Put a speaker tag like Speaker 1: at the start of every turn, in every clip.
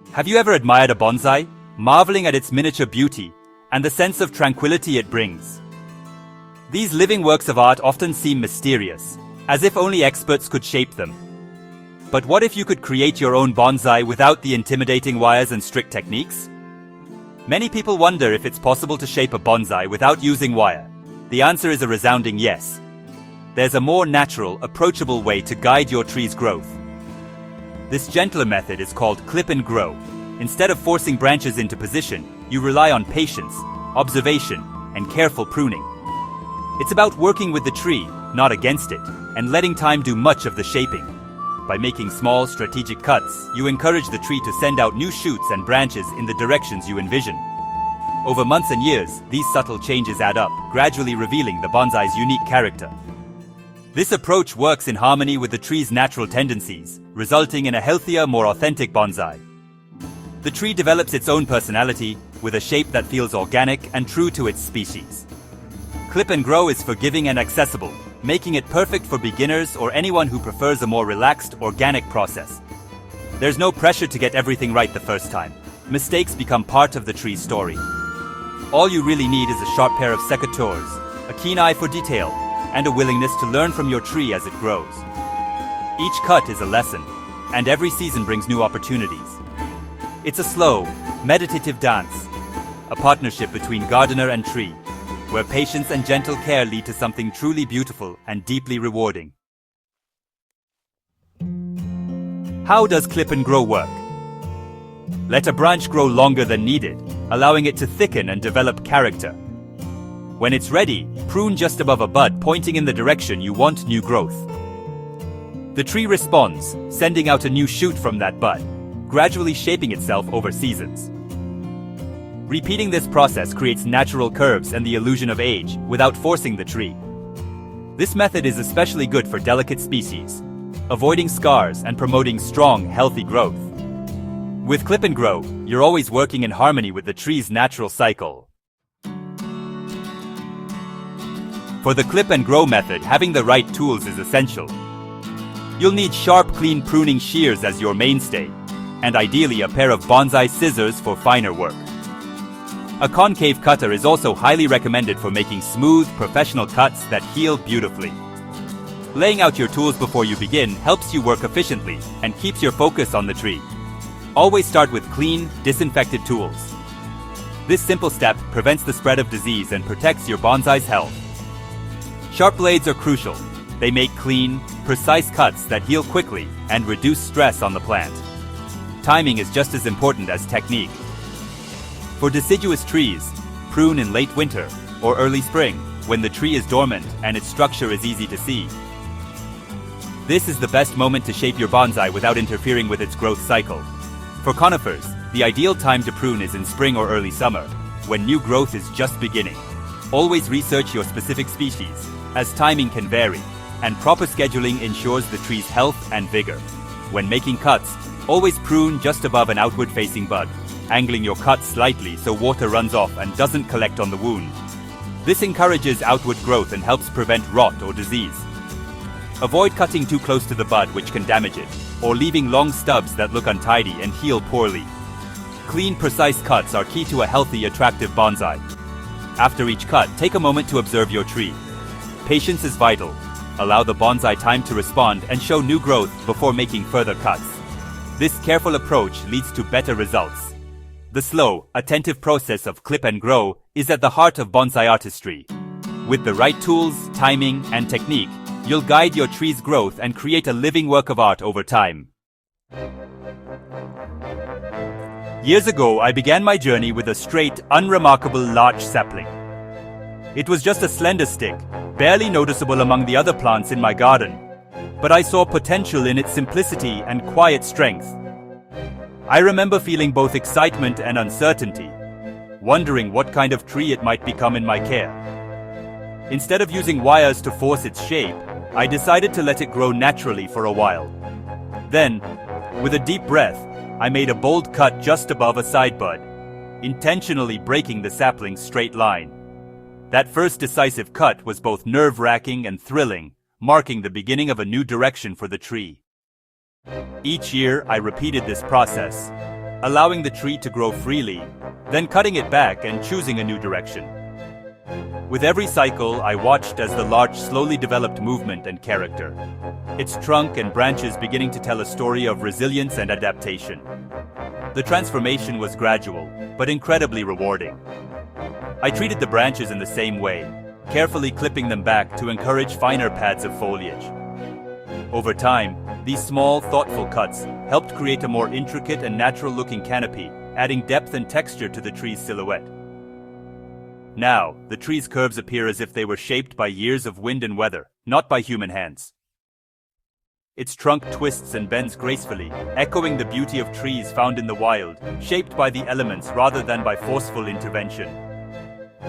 Speaker 1: Have you ever admired a bonsai, marveling at its miniature beauty and the sense of tranquility it brings? These living works of art often seem mysterious, as if only experts could shape them. But what if you could create your own bonsai without the intimidating wires and strict techniques? Many people wonder if it's possible to shape a bonsai without using wire. The answer is a resounding yes. There's a more natural, approachable way to guide your tree's growth. This gentler method is called clip and grow. Instead of forcing branches into position, you rely on patience, observation, and careful pruning. It's about working with the tree, not against it, and letting time do much of the shaping. By making small, strategic cuts, you encourage the tree to send out new shoots and branches in the directions you envision. Over months and years, these subtle changes add up, gradually revealing the bonsai's unique character. This approach works in harmony with the tree's natural tendencies, resulting in a healthier, more authentic bonsai. The tree develops its own personality, with a shape that feels organic and true to its species. Clip and grow is forgiving and accessible, making it perfect for beginners or anyone who prefers a more relaxed, organic process. There's no pressure to get everything right the first time. Mistakes become part of the tree's story. All you really need is a sharp pair of secateurs, a keen eye for detail, and a willingness to learn from your tree as it grows. Each cut is a lesson, and every season brings new opportunities. It's a slow, meditative dance, a partnership between gardener and tree, where patience and gentle care lead to something truly beautiful and deeply rewarding. How does clip and grow work? Let a branch grow longer than needed, allowing it to thicken and develop character. When it's ready, prune just above a bud pointing in the direction you want new growth. The tree responds, sending out a new shoot from that bud, gradually shaping itself over seasons. Repeating this process creates natural curves and the illusion of age without forcing the tree. This method is especially good for delicate species, avoiding scars and promoting strong, healthy growth. With clip and grow, you're always working in harmony with the tree's natural cycle. For the clip and grow method, having the right tools is essential. You'll need sharp, clean pruning shears as your mainstay, and ideally a pair of bonsai scissors for finer work. A concave cutter is also highly recommended for making smooth, professional cuts that heal beautifully. Laying out your tools before you begin helps you work efficiently and keeps your focus on the tree. Always start with clean, disinfected tools. This simple step prevents the spread of disease and protects your bonsai's health. Sharp blades are crucial. They make clean, precise cuts that heal quickly and reduce stress on the plant. Timing is just as important as technique. For deciduous trees, prune in late winter or early spring when the tree is dormant and its structure is easy to see. This is the best moment to shape your bonsai without interfering with its growth cycle. For conifers, the ideal time to prune is in spring or early summer, when new growth is just beginning. Always research your specific species, as timing can vary, and proper scheduling ensures the tree's health and vigor. When making cuts, always prune just above an outward-facing bud, angling your cut slightly so water runs off and doesn't collect on the wound. This encourages outward growth and helps prevent rot or disease. Avoid cutting too close to the bud, which can damage it, or leaving long stubs that look untidy and heal poorly. Clean, precise cuts are key to a healthy, attractive bonsai. After each cut, take a moment to observe your tree. Patience is vital. Allow the bonsai time to respond and show new growth before making further cuts. This careful approach leads to better results. The slow, attentive process of clip and grow is at the heart of bonsai artistry. With the right tools, timing, and technique, you'll guide your tree's growth and create a living work of art over time. Years ago, I began my journey with a straight, unremarkable larch sapling. It was just a slender stick, barely noticeable among the other plants in my garden, but I saw potential in its simplicity and quiet strength. I remember feeling both excitement and uncertainty, wondering what kind of tree it might become in my care. Instead of using wires to force its shape, I decided to let it grow naturally for a while. Then, with a deep breath, I made a bold cut just above a side bud, intentionally breaking the sapling's straight line. That first decisive cut was both nerve-wracking and thrilling, marking the beginning of a new direction for the tree. Each year, I repeated this process, allowing the tree to grow freely, then cutting it back and choosing a new direction. With every cycle, I watched as the larch slowly developed movement and character, its trunk and branches beginning to tell a story of resilience and adaptation. The transformation was gradual, but incredibly rewarding. I treated the branches in the same way, carefully clipping them back to encourage finer pads of foliage. Over time, these small, thoughtful cuts helped create a more intricate and natural-looking canopy, adding depth and texture to the tree's silhouette. Now, the tree's curves appear as if they were shaped by years of wind and weather, not by human hands. Its trunk twists and bends gracefully, echoing the beauty of trees found in the wild, shaped by the elements rather than by forceful intervention.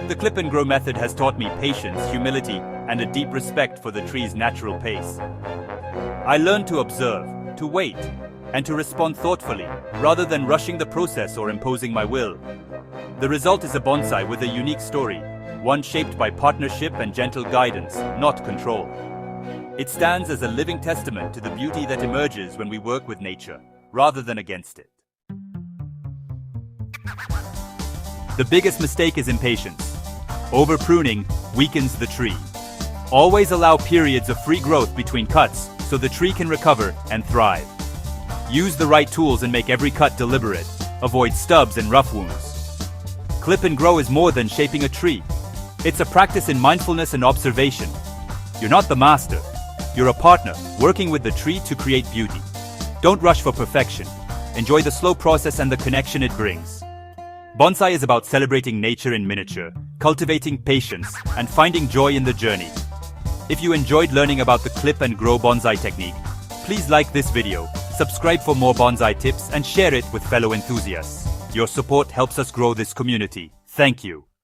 Speaker 1: The clip and grow method has taught me patience, humility, and a deep respect for the tree's natural pace. I learned to observe, to wait, and to respond thoughtfully, rather than rushing the process or imposing my will. The result is a bonsai with a unique story, one shaped by partnership and gentle guidance, not control. It stands as a living testament to the beauty that emerges when we work with nature, rather than against it. The biggest mistake is impatience. Over-pruning weakens the tree. Always allow periods of free growth between cuts so the tree can recover and thrive. Use the right tools and make every cut deliberate. Avoid stubs and rough wounds. Clip and grow is more than shaping a tree. It's a practice in mindfulness and observation. You're not the master. You're a partner, working with the tree to create beauty. Don't rush for perfection. Enjoy the slow process and the connection it brings. Bonsai is about celebrating nature in miniature, cultivating patience, and finding joy in the journey. If you enjoyed learning about the clip and grow bonsai technique, please like this video, subscribe for more bonsai tips, and share it with fellow enthusiasts. Your support helps us grow this community. Thank you.